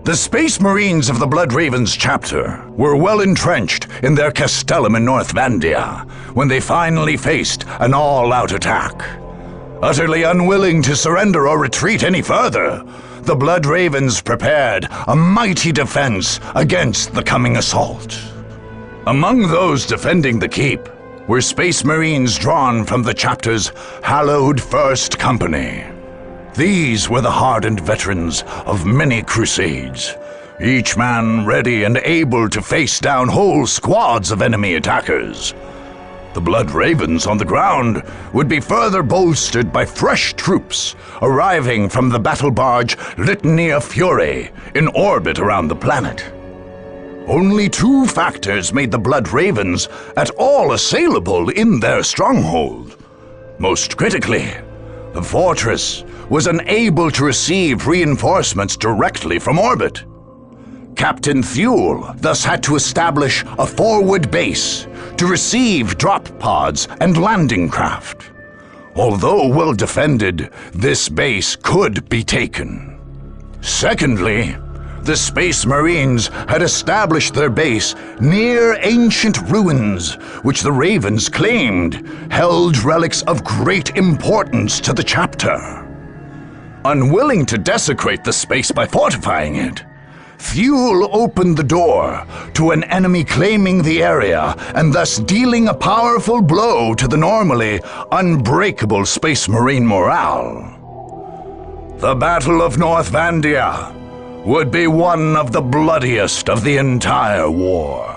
The Space Marines of the Blood Ravens chapter were well entrenched in their castellum in North Vandia when they finally faced an all-out attack. Utterly unwilling to surrender or retreat any further, the Blood Ravens prepared a mighty defense against the coming assault. Among those defending the keep were Space Marines drawn from the chapter's hallowed First Company. These were the hardened veterans of many crusades, each man ready and able to face down whole squads of enemy attackers. The Blood Ravens on the ground would be further bolstered by fresh troops arriving from the battle barge Litany of Fury in orbit around the planet. Only two factors made the Blood Ravens at all assailable in their stronghold. Most critically, the fortress was unable to receive reinforcements directly from orbit. Captain Thule thus had to establish a forward base to receive drop pods and landing craft. Although well defended, this base could be taken. Secondly, the Space Marines had established their base near ancient ruins, which the Ravens claimed held relics of great importance to the chapter. Unwilling to desecrate the space by fortifying it, Thule opened the door to an enemy claiming the area and thus dealing a powerful blow to the normally unbreakable Space Marine morale. The Battle of North Vandia would be one of the bloodiest of the entire war.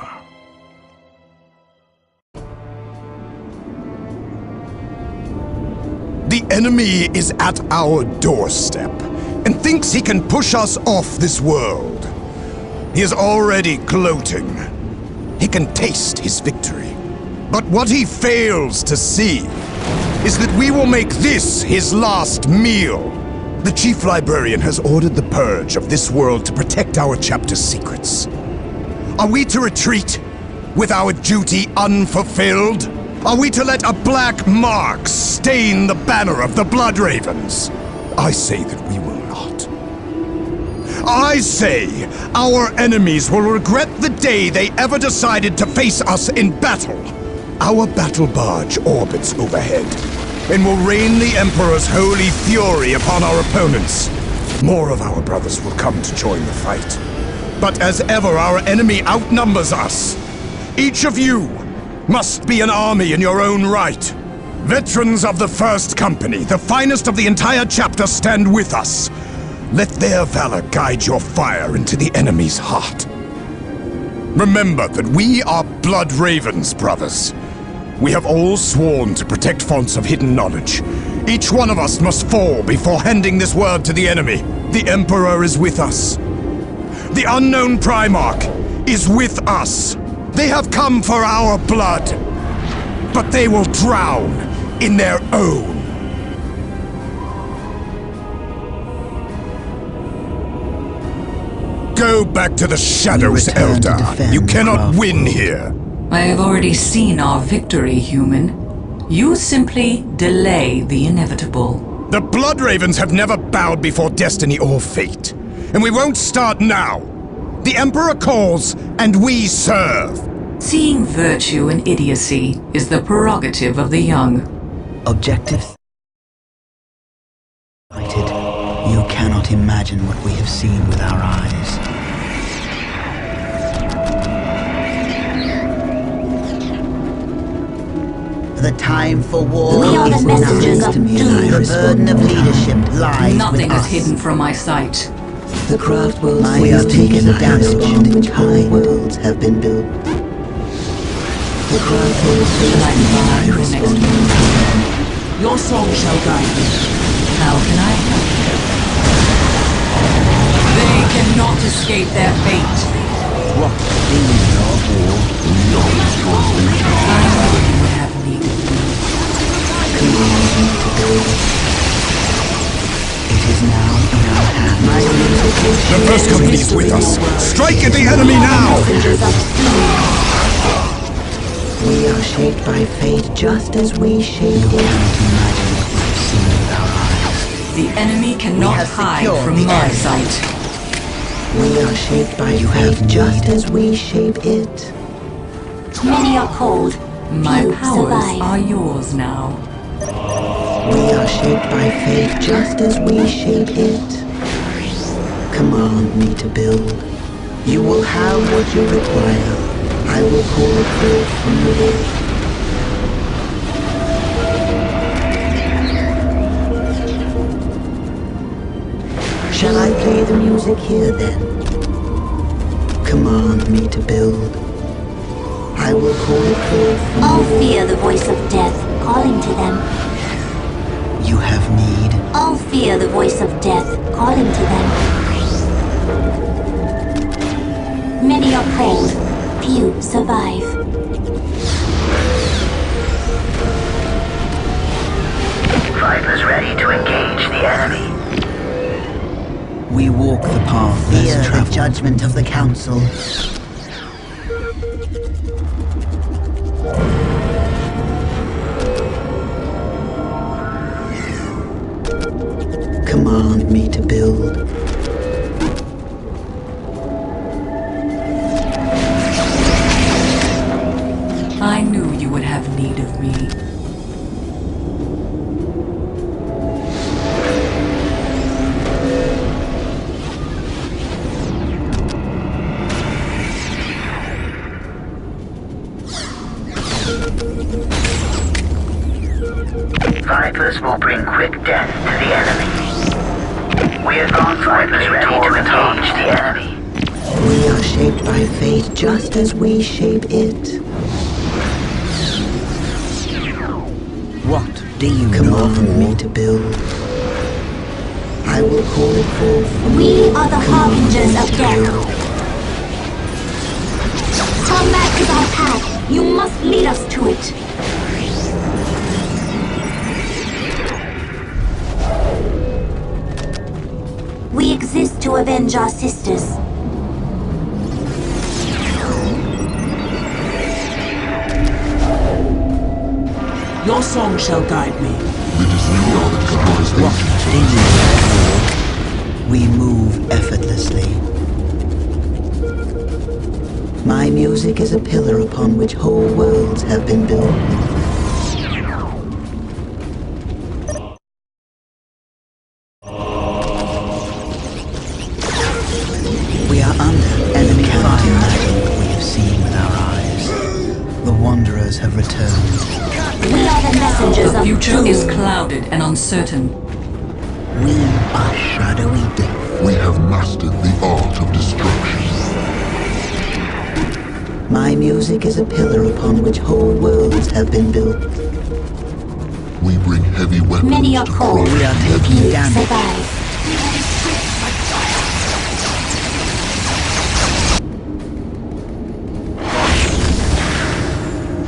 The enemy is at our doorstep and thinks he can push us off this world. He is already gloating. He can taste his victory. But what he fails to see is that we will make this his last meal. The Chief Librarian has ordered the purge of this world to protect our chapter's secrets. Are we to retreat with our duty unfulfilled? Are we to let a black mark stain the banner of the Blood Ravens? I say that we will not. I say our enemies will regret the day they ever decided to face us in battle. Our battle barge orbits overhead and will rain the Emperor's holy fury upon our opponents. More of our brothers will come to join the fight. But as ever, our enemy outnumbers us. Each of you must be an army in your own right. Veterans of the First Company, the finest of the entire chapter, stand with us. Let their valor guide your fire into the enemy's heart. Remember that we are Blood Ravens, brothers. We have all sworn to protect fonts of hidden knowledge. Each one of us must fall before handing this word to the enemy. The Emperor is with us. The unknown Primarch is with us. They have come for our blood, but they will drown in their own. Go back to the shadows, Elder. You cannot win here. I have already seen our victory, human. You simply delay the inevitable. The Blood Ravens have never bowed before destiny or fate, and we won't start now. The Emperor calls, and we serve. Seeing virtue in idiocy is the prerogative of the young. Objective. You cannot imagine what we have seen with our eyes. The time for war is now. The burden of leadership lies Nothing with is us. hidden from my sight. The craft will we are taking the damage to which whole worlds have been built. The craft will Next your soul shall guide me. How can I help you? They cannot escape their fate. What in your war? I know you would have need of me. It is now in our hands. The First Company is with us. Strike at the enemy now! We are shaped by fate just as we shape. You cannot imagine what we have seen with our eyes. The enemy cannot hide from my sight. We are shaped by fate just as we shape it. Many are cold. My Few powers survive. are yours now. We are shaped by fate just as we shape it. Command me to build. You will have what you require. I will call it forth from the earth. Shall I play the music here then? Command me to build. I will call it forth from All the earth. fear the voice of death calling to them. You have need. All fear the voice of death calling to them. Many are cold. Few survive. Vipers ready to engage the enemy. We walk the path less traveled. The judgment of the council. Command me to build. I knew you would have need of me. Vipers will bring quick death to the enemy. We advance Vipers ready to engage the enemy. We are shaped by fate just as we shape it. What do you command me to build? I will call it forth from We are the harbingers of death. Combat is our path. You must lead us to it. We exist to avenge our sisters. Your song shall guide me. what do you know? We move effortlessly. My music is a pillar upon which whole worlds have been built. We are under enemy fire. Imagine what we have seen with our eyes. The wanderers have returned. We are the messengers The of future doom. is clouded and uncertain. We are shadowy death. We have mastered the art of destruction. My music is a pillar upon which whole worlds have been built. We bring heavy weapons Many are to cold. crush We are taking Few damage. survive.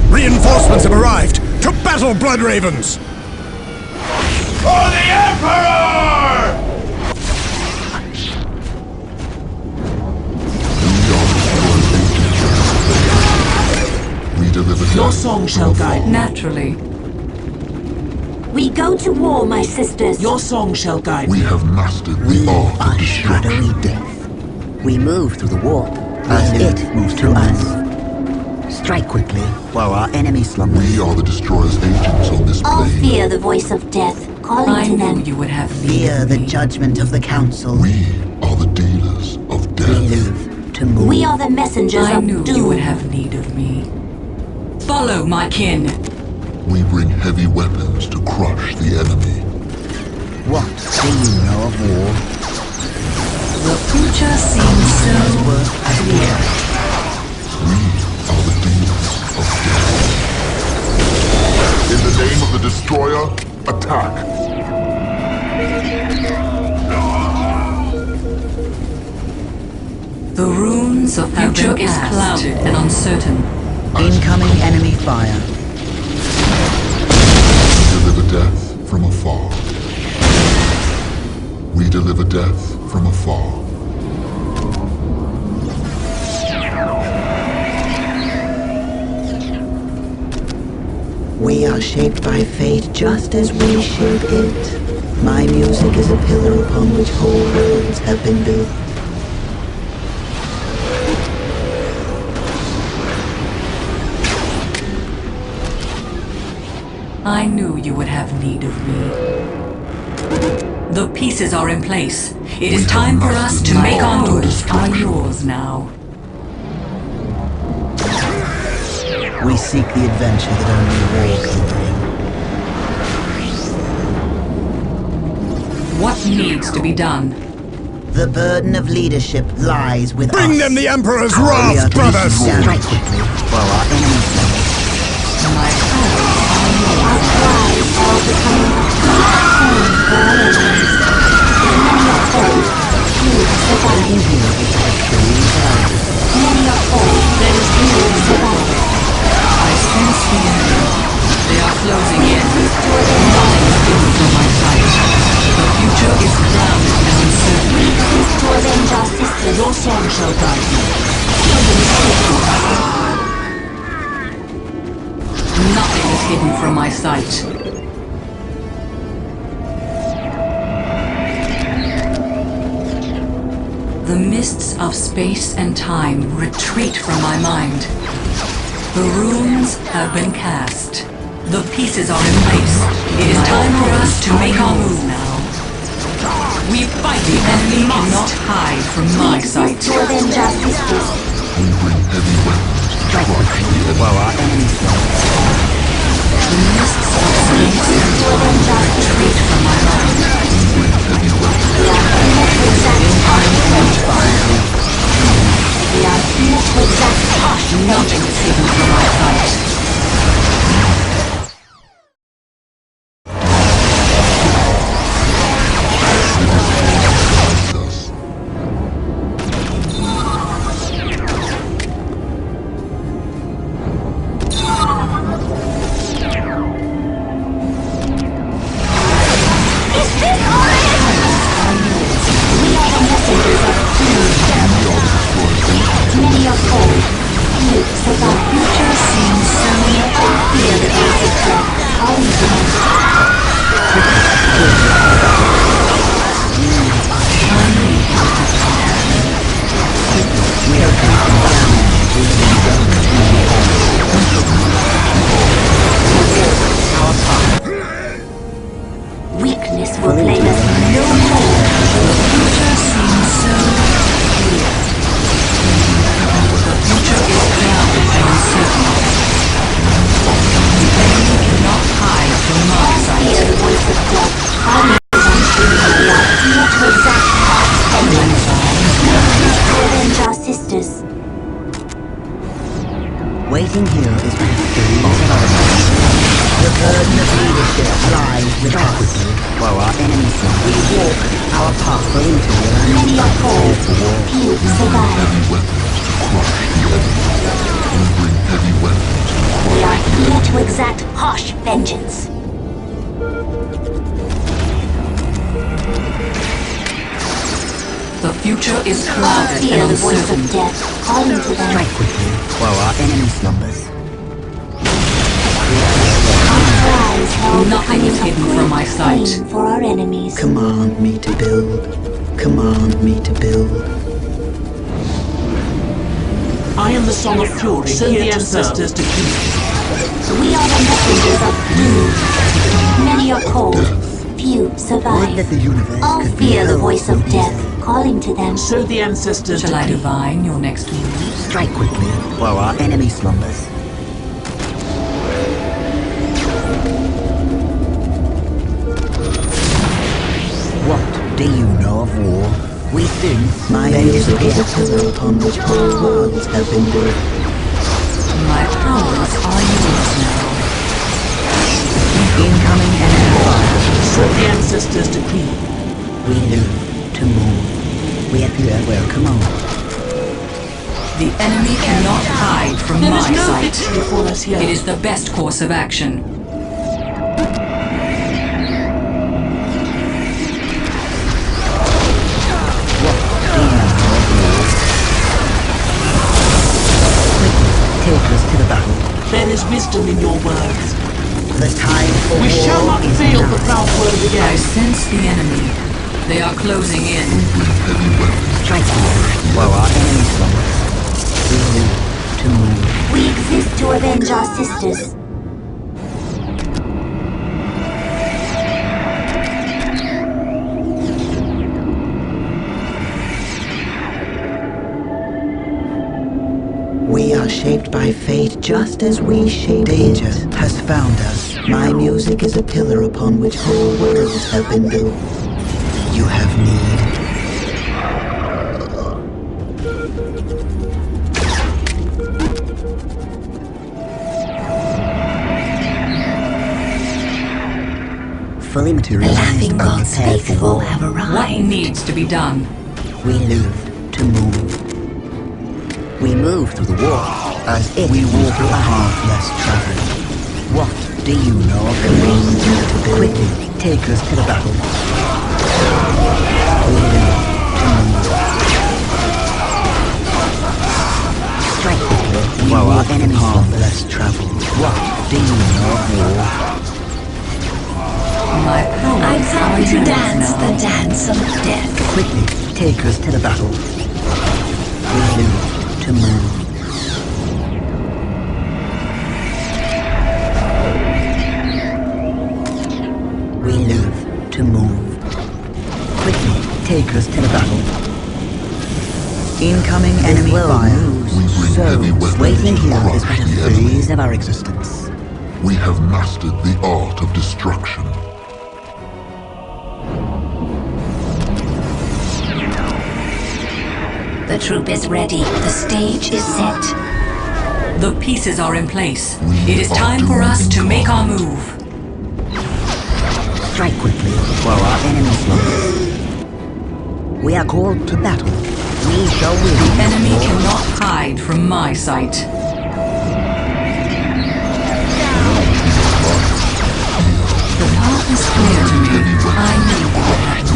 Reinforcements have arrived! To battle, Blood Ravens! For the Emperor! We deliver Your death song from shall afar. guide. Naturally. We go to war, my sisters. Your song shall guide We me. have mastered the art of destruction. death. We move through the warp as it moves through us. Strike quickly while our enemy slumbers. We are the destroyer's agents on this All plane. fear the voice of death calling I to knew them. you would have need Fear of the me. judgment of the council. We are the dealers of We death. live to move. We are the messengers I of knew doom. you would have need of me. Follow my kin. We bring heavy weapons to crush the enemy. What do you know of war? The future seems so clear. We are the dealers of death. In the name of the destroyer, attack! The runes of future is clouded and uncertain. Incoming enemy fire. We deliver death from afar. We deliver death from afar. We are shaped by fate just as we shape it. My music is a pillar upon which whole worlds have been built. I knew you would have need of me. The pieces are in place. It is time for us to make our moves are yours now. We seek the adventure that only war can bring. What needs to be done? The burden of leadership lies with us. Bring them the Emperor's We are wrath, to brothers! strike quickly while our enemies know. My powers are yours. Our cries are becoming a home for our enemies. Many are cold, few survive. Many are cold, few survive. I sense the enemy. They are closing in. Nothing is hidden from my sight. The future is clouded and uncertain. We exist to avenge our sisters. Your song shall guide you. Nothing is hidden from my sight. The mists of space and time retreat from my mind. The runes have been cast. The pieces are in place. It is time for us to make our move now. We fight. The enemy cannot hide from my sight. To avenge our sisters. We bring heavy weapons to crush the enemy. While our enemies know. The mists of space and time retreat from my mind. We are here to exact harsh vengeance. We are here to exact harsh Nothing is hidden from my sight. Many are cold, few survive. Future seems so Fear the face of death, always remains. Weakness will play us no more. future seems so clear. The future is clouded and uncertain. The enemy cannot hide from my Hear sight. the voice of death, always we are here to exact harsh vengeance. To avenge our sisters. Waiting here is with the of our lives. The burden of leadership lies with us. While our enemies know, we walk our path into the Many are cold, few survive. Heavy weapons to crush the enemy. We bring heavy weapons to crush We are here to exact harsh vengeance. The future is All clouded fear and the voice uncertain. of death, calling to them. strike quickly while our enemies slumbers. Our cries are Nothing is becoming a hidden from my great sight. pain for our enemies. Command me to build. Command me to build. I am the Song of Fury, Send here the to ancestors serve. to keep. We are the messengers of doom. Many are cold, few Would survive. that the universe All could be fear the held voice of with death, these. calling to them. Show the ancestors Shall to I keep. divine your next move? Strike quickly while our enemy slumbers. What do you know of war? We think my is a pillar upon which whole worlds have been built. My powers are yours now. Incoming enemy fire. Show the ancestors to keep. We live to move. We appear where command. The enemy cannot hide from There my is no sight. victory for us here. It is the best course of action. Take us to the battle. There is wisdom in your words. The time for We war shall not is fail now. the proud word I again. sense the enemy. They are closing in. Strike while our enemy slumbers. We live to move. We exist to avenge our sisters. shaped by fate just as we shape danger it. Has found us. My music is a pillar upon which whole worlds have been built. You have need. Fully materialized The laughing and God's prepared for faithful war. have arrived. What needs to be done? We live to move. We move through the war as if we walk a path less traveled. What do you know of the means to build? Quickly take us to the battle. We live to move. Strike quickly while our enemy path less traveled. What do you know of war? My power I'm happy to dance the dance of death. Quickly take us to the battle. We live to move. We live to move. Quickly take us to the battle. Incoming enemy fire. So, waiting here is but a phase of our existence. We have mastered the art of destruction. The troop is ready. The stage is set. The pieces are in place. It is time for us to make our move. Strike quickly while our enemies lost. We are called to battle. We shall win. The enemy cannot hide from my sight. The path is clear to me. I know that.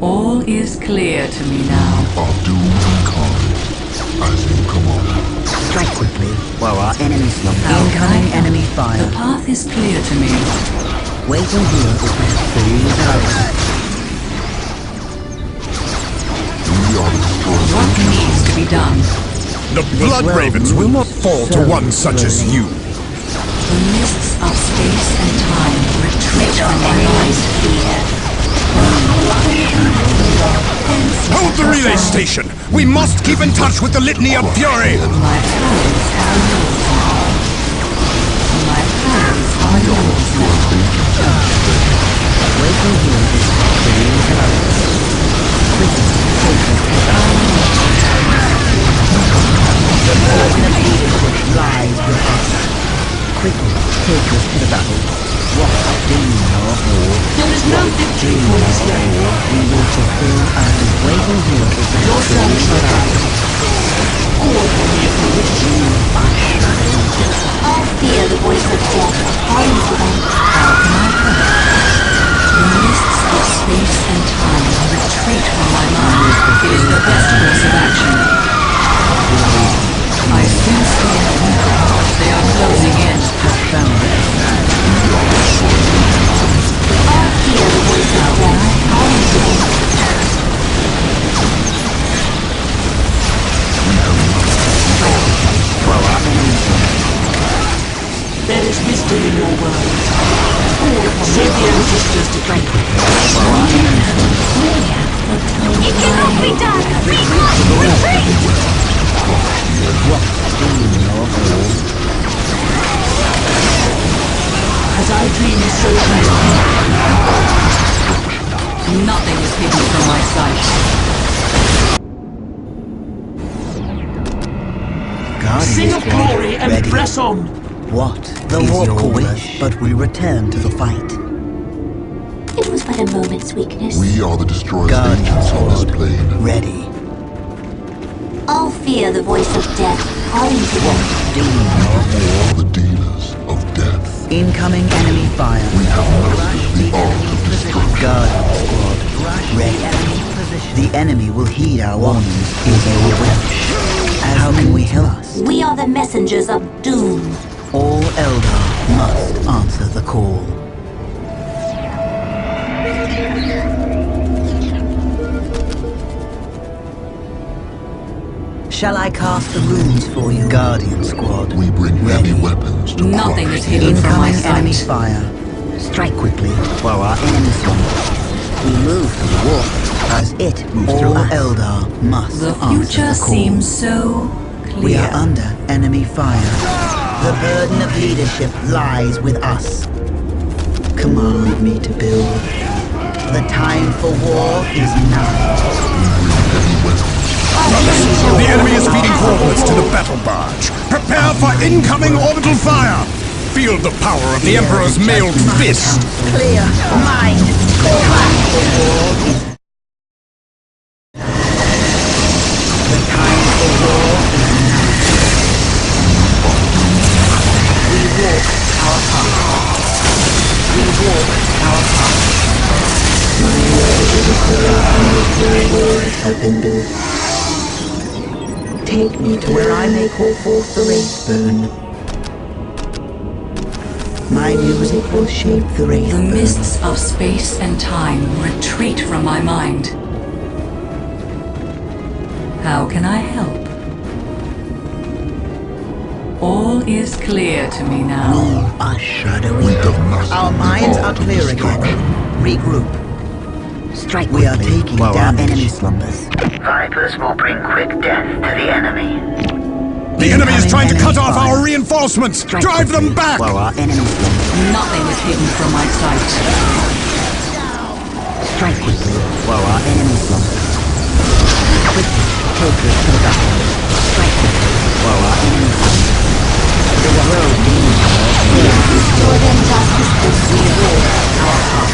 All is clear to me now. Are doomed and carnage, as in command. Strike quickly while our enemies lost. Incoming enemy fire. The path is clear to me. Waiting here is my phase of our existence. We are the destroyers. What needs to be done? The Blood Ravens will not fall to one such as you. The mists of space and time retreat from my mind. Hold the relay station! We must keep in touch with the Litany of Fury! My powers are yours now. My powers are yours now. Waiting here is my phase of our existence. Quickly take us to battle. The burden of leadership lies with us. Quickly take us to the battle. What do you know of war? There is no victory for us yet. We will fulfill our waiting here is the Your son shall die. All for me for which you are shadow. All fear the voice of death calling to them. The mists of space and time retreat from my mind. It is the best course of action. I sense the enemy. They are closing in. All fear the voice of death calling to them. There is wisdom in your words. Save the ancestors to drink. It cannot be done! Retreat! As I dream, so Nothing is hidden from my sight. sing of glory and ready. press on. What is your wish? But we return to the fight. It was but a moment's weakness. We are the destroyers' Guardian agents on this sword. plane. Ready. All fear the voice of death calling to them. Do you know of war? The dealers of death. Incoming enemy fire. We have mastered the art of destruction. Guardian squad. Ready. The enemy will heed our warnings if they wish. How can we help us? We are the messengers of doom. All Eldar must answer the call. Shall I cast the runes for you? Guardian squad. We bring heavy weapons to Nothing crush is hidden from my Incoming enemy sight. fire. Strike quickly while our enemies slumber. We move through the war as it moves through us. Eldar must The answer future the call. seems so clear. We are under enemy fire. The burden of leadership lies with us. Command me to build. The time for war is now. The enemy is feeding coordinates to the battle barge. Prepare for incoming orbital fire! Feel the power of the Emperor's mailed fist! Clear mind. The time for war is The time for war is now. We walk our path. We walk our path. My words have been built. Take me to where I may call forth the wraith burn. My music will shape the wraith The burn. mists of space and time retreat from my mind. How can I help? All is clear to me now. We are shadowy. We have mastered Our the minds are art of clear again. destruction. Regroup. Strike We are quickly taking while our damage. enemy slumbers. Vipers will bring quick death to the enemy. The enemy is trying to cut off our reinforcements! Strike Drive them quickly back! while our enemy slumbers. Nothing is hidden from my sight. Strike quickly while our enemy slumbers. Quickly take us to the battle. Strike quickly while our enemy slumbers. The road leads Restore them justice and We walk our path.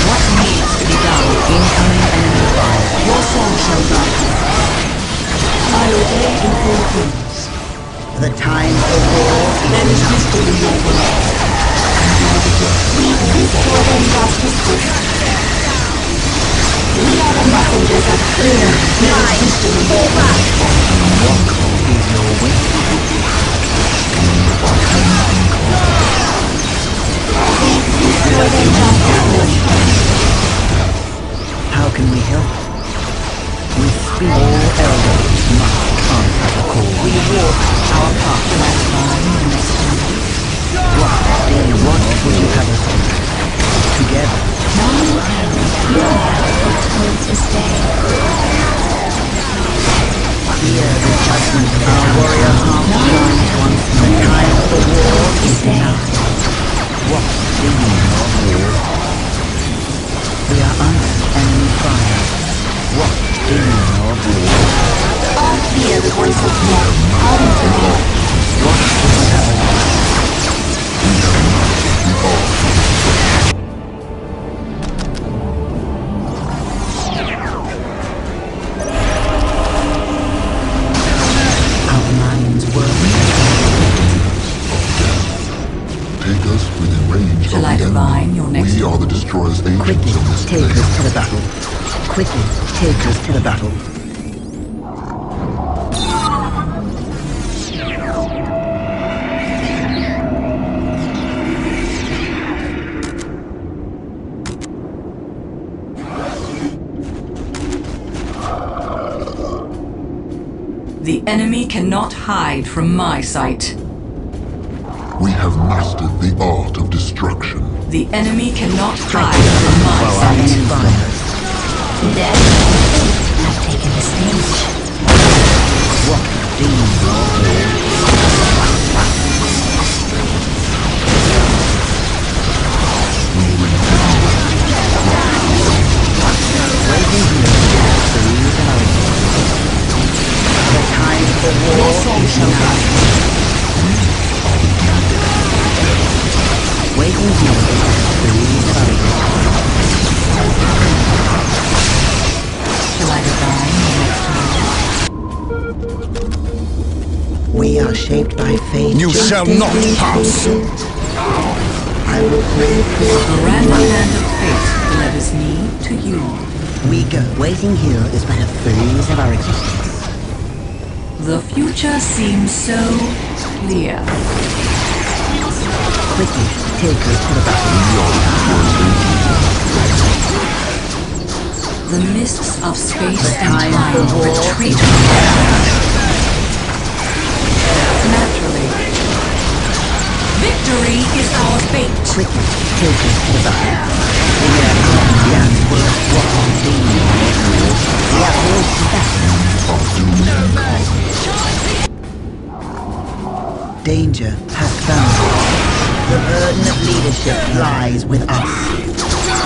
What needs to be done? incoming enemy fire. Your soul shall die. I obey in all things. The time for war There is wisdom in your word. restore them justice. We are the messengers of clear mind. Fall back. Is your way. Restore them justice. How can we help? We speak. All elders must answer the call. We walk our path. What would you have us do? Together. Hear the judgment of our warrior heart joins once more. The time for war is now. What do you know of war? We are under enemy fire. What do you know of war? All fear the voice of men. All information. What do you have of war? Our minds work. Take us within range Shall of I the divine enemy. your next We are the move? destroyer's agents Quickly in this take place. us to the battle. Quickly take us to the battle. The enemy cannot hide from my sight. We have mastered the art of destruction. The enemy cannot hide from my While our sight. enemy fires. Death has taken the stage. What do you know of war? Waiting here to lose our the time for war is now. Waiting here to lose our Shall I divine your next move? We are shaped by fate. You just shall as not we pass. shape it. I will bring forth The random hand of fate letters me to you. We go. Waiting here is but a phase of our existence. The future seems so clear. Quickly take us to the battle. The mists of space and time time for war retreat. Naturally. Victory is our fate. Quickly take us to the battle. We are young worth what we see. We are close to battle. Danger has found us. The burden of leadership lies with us.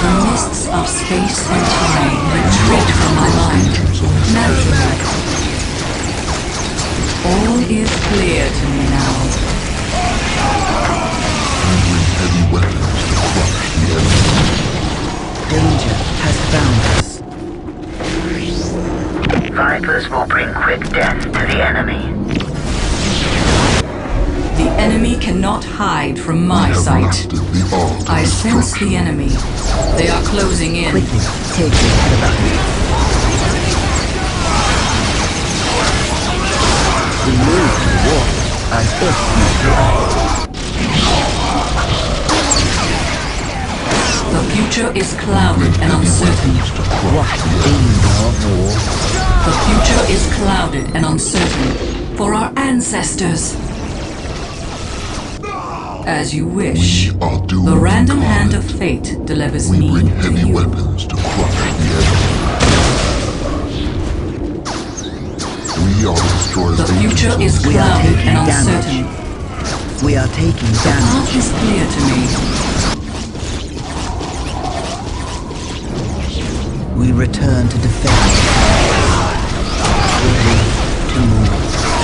The mists of space and time retreat from my mind, naturally. All is clear to me now. Heavy weapons to crush the enemy. Danger has found us. Vipers will bring quick death to the enemy. The enemy cannot hide from my sight. I sense the enemy. They are closing in. Quickly, take your head about me. We move to the war as if we The future is clouded and uncertain. The future is clouded and uncertain for our ancestors. As you wish. The random hand of fate delivers me to heavy you. weapons to crush the enemy. We are the destroyers. The future is clouded and uncertain. We are taking The damage. path is clear to me. We return to defend.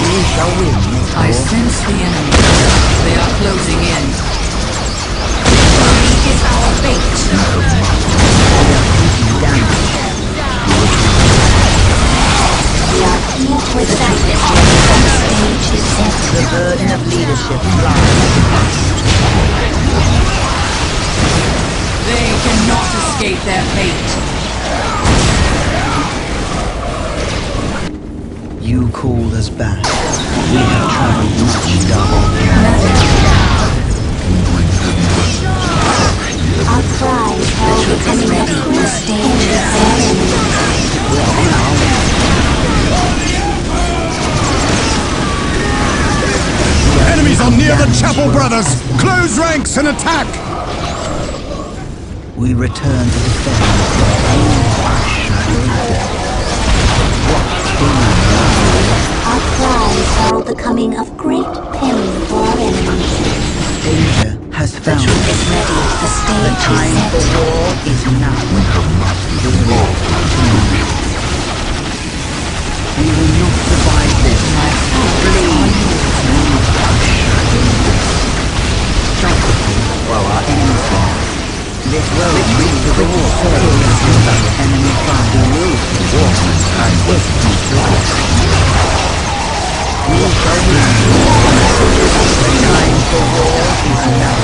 We shall win. I sense the enemy. They are closing in. It is our fate. We are taking damage. We are deep without it. The stage is set. The burden of leadership lies with us. They cannot escape their fate. You called us back. We have traveled much double. Our prize held the coming of Crusade. We're on our way. Enemies are near the Chapel Brothers! Close ranks and attack! We return to defend. Our prize held the coming of great pain for our enemies. Danger has found us. Is ready. The The stage time is for set. war is now. We will not survive this. While our enemies fall. This road leads to the war. Enemy fire. The road to war. And if we fly. We shall win. The time for war is now.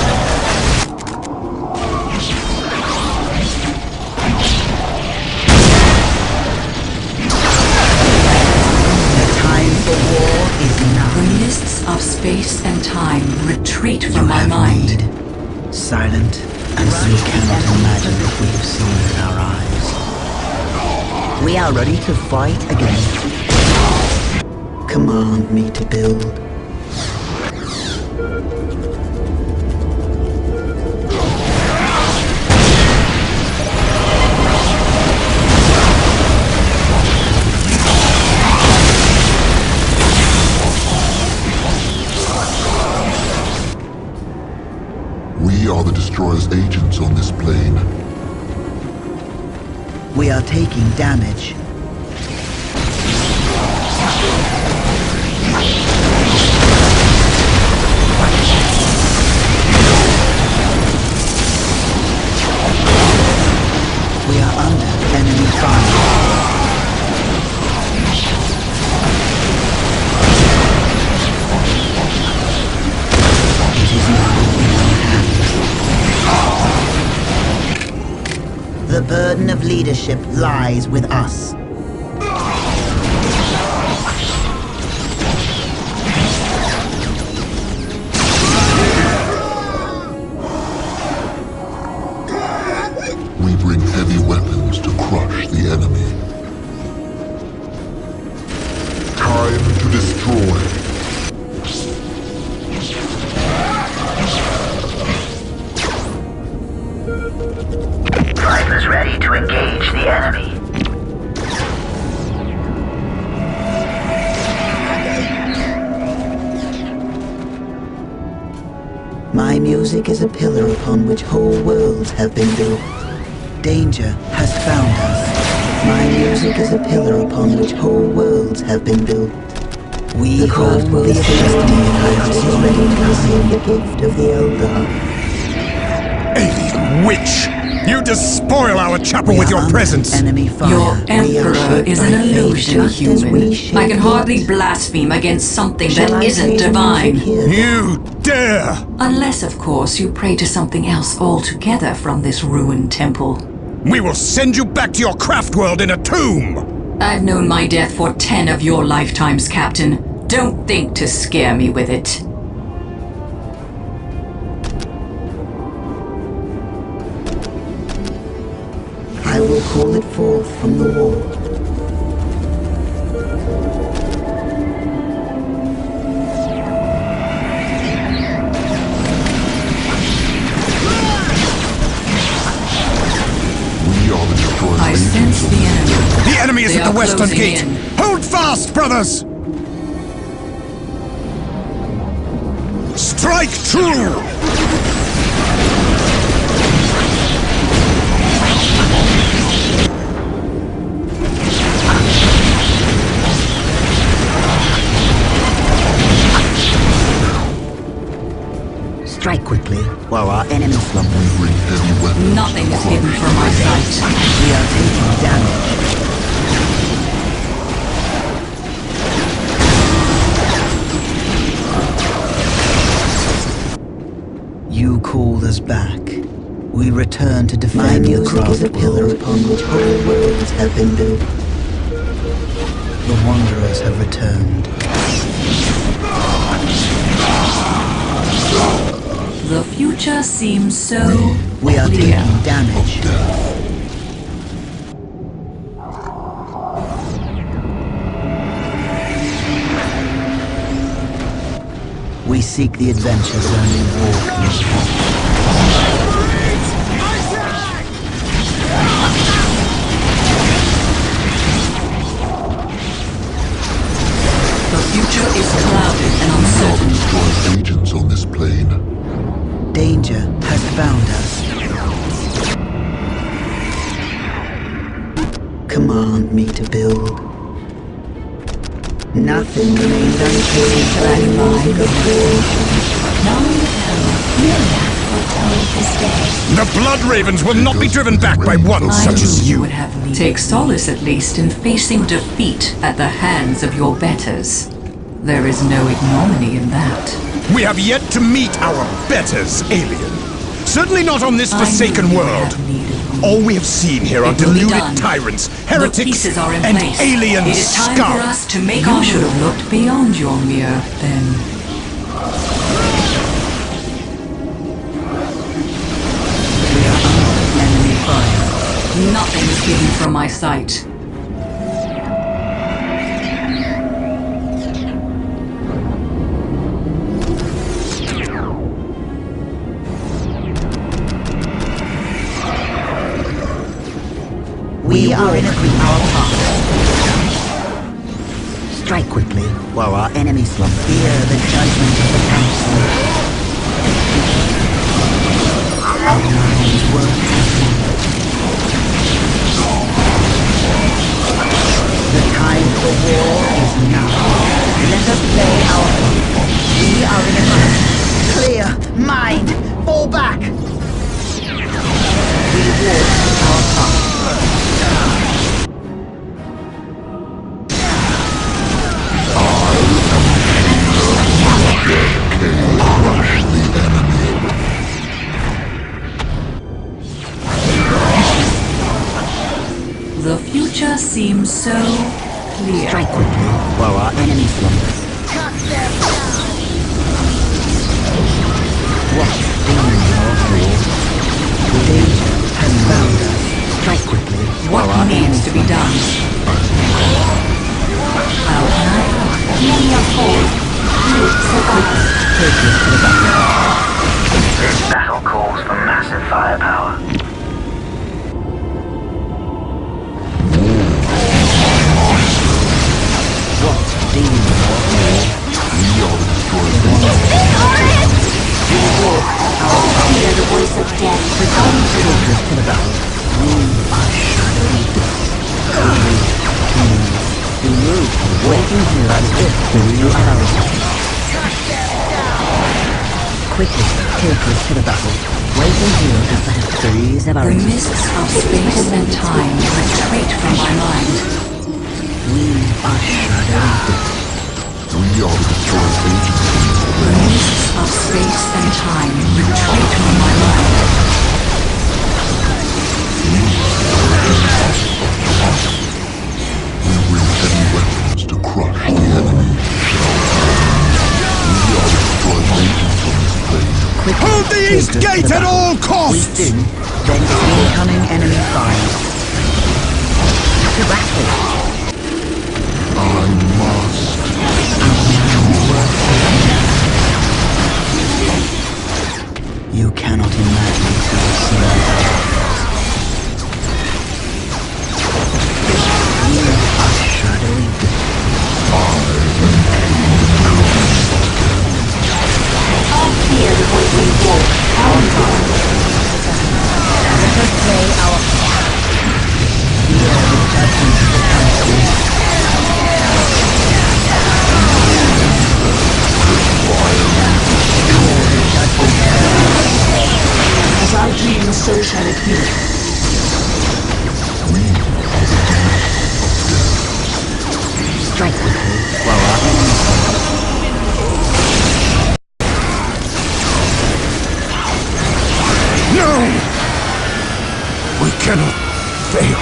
The time for war is now. The mists of space and time retreat from my have mind. need. Silent, and you cannot imagine what we have seen with our eyes. We are ready to fight again. Command me to build. We are the destroyer's agents on this plane. We are taking damage. We are under enemy fire. It is now in our hands. The burden of leadership lies with us. We bring heavy weapons to crush the enemy. Time to destroy. Vipers ready to engage the enemy. My music is a pillar upon which whole worlds have been built. Danger has found us. My music is a pillar upon which whole worlds have been built. We hold the destiny is ready to receive the gift of the Eldar. Alien witch! You despoil our chapel with your presence! Enemy fire. Your Emperor is an illusion, human. I can hardly blaspheme against something that isn't divine. You dare! Unless, of course, you pray to something else altogether from this ruined temple. We will send you back to your craft world in a tomb! I've known my death for 10 of your lifetimes, Captain. Don't think to scare me with it. I will call it forth from the wall. I sense the enemy. The enemy is They at the are western closing gate! in. Hold fast, brothers! Strike true! Strike quickly while our enemy slumber. Nothing is hidden from my sight. We are taking damage. You called us back. We return to defend My the music craft is a pillar world. upon which whole worlds have been built. The Wanderers have returned. The future seems so We are clear. taking damage. We seek the adventures only war can offer. The future is clouded and uncertain. Destroy agents on this plane. Danger has found us. Command me to build. Nothing remains unchanged by the music of creation. The Blood Ravens will not be driven back by one such as you! Would have take solace at least in facing defeat at the hands of your betters. There is no ignominy in that. We have yet to meet our betters, alien. Certainly not on this forsaken world. All we have seen here are It will be deluded done. tyrants, The heretics, pieces are in and place. alien It is time scum. for us to make our should have looked beyond your mere then. We are under enemy fire. Nothing is hidden from my sight. We are in our path. Strike quickly while our enemy slumber. Fear the judgment of the council. Our minds work. The time for war is now. Let us play our part. We are in a fight. Clear mind. Fall back. We walk our path. Crush the enemy. The future seems so clear. Strike quickly while our enemy slumbers. What demon of war? Danger has found us. Strike quickly while our What enemy needs to be done? How can I help? Take this to the back. This battle calls for massive firepower. What demon of war? We are the destroyers. We walk Quickly, tilted to the battle. Wait until after the trees of The orange. mists of space and time retreat from my mind. We are shadowed. We are the destroyed agents. The mists of space and time retreat from my mind. We wield heavy weapons to crush the enemy. We are the destroyed agents of this plane. Quickly, Hold the east tilted to gate the at battle. all We costs! do, then incoming enemy fire. To battle. I must. You cannot imagine how small we are shadowing. Hear the voices walk our time. Let us play our part. Hear the judgment of the council. As I dream, so shall it be. Strike quickly while our No! We cannot fail.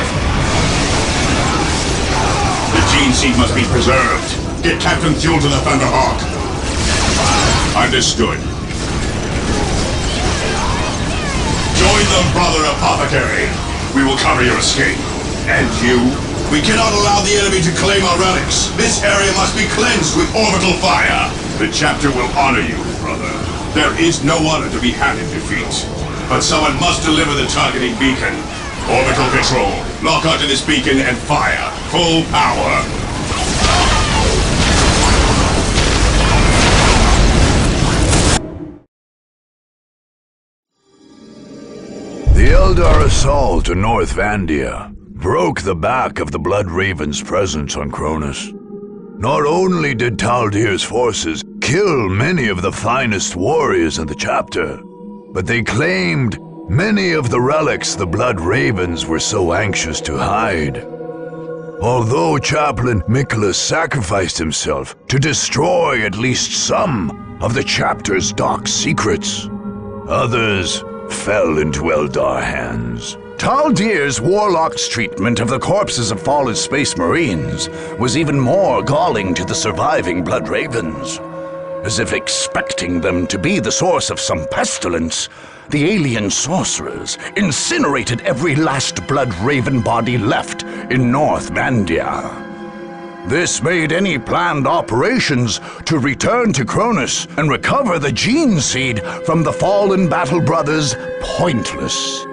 The gene seed must be preserved. Get Captain Fuel to the Thunderhawk. Understood. Join them, Brother Apothecary. We will cover your escape. And you? We cannot allow the enemy to claim our relics. This area must be cleansed with orbital fire. The chapter will honor you, brother. There is no honor to be had in defeat. But someone must deliver the targeting beacon. Orbital control. Lock onto this beacon and fire. Full power. The Eldar assault on North Vandia broke the back of the Blood Raven's presence on Cronus. Not only did Taldir's forces kill many of the finest warriors in the chapter, but they claimed many of the relics the Blood Ravens were so anxious to hide. Although Chaplain Miklas sacrificed himself to destroy at least some of the chapter's dark secrets, others fell into Eldar hands. Taldir's warlock's treatment of the corpses of fallen space marines was even more galling to the surviving Blood Ravens. As if expecting them to be the source of some pestilence, the alien sorcerers incinerated every last Blood Raven body left in North Vandia. This made any planned operations to return to Cronus and recover the gene seed from the fallen Battle Brothers pointless.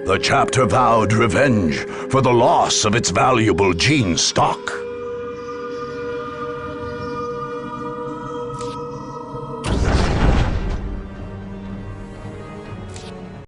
The chapter vowed revenge for the loss of its valuable gene stock.